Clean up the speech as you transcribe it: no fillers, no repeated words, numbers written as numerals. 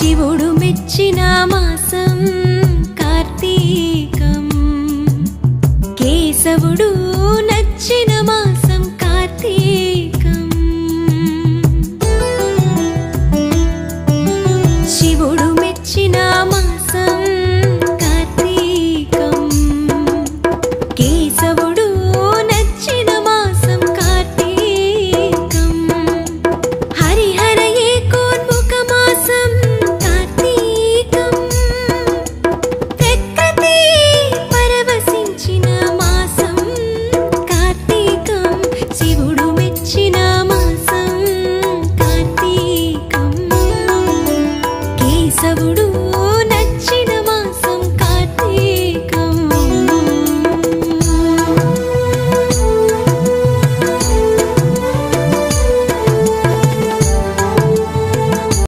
శివుడు మెచ్చిన మాసం కార్తీకం కేశవుడు నచ్చిన మాసం కార్తీకం శివుడు మెచ్చిన మాసం కార్తీకం కేశవుడు నచ్చిన మాసం కార్తీకం హరిహర ఏకోన్ముఖ మాసం కార్తీకం ప్రకృతి పరవశించిన మాసం కార్తీకం శివుడు మెచ్చిన మాసం కార్తీకం కేశవుడు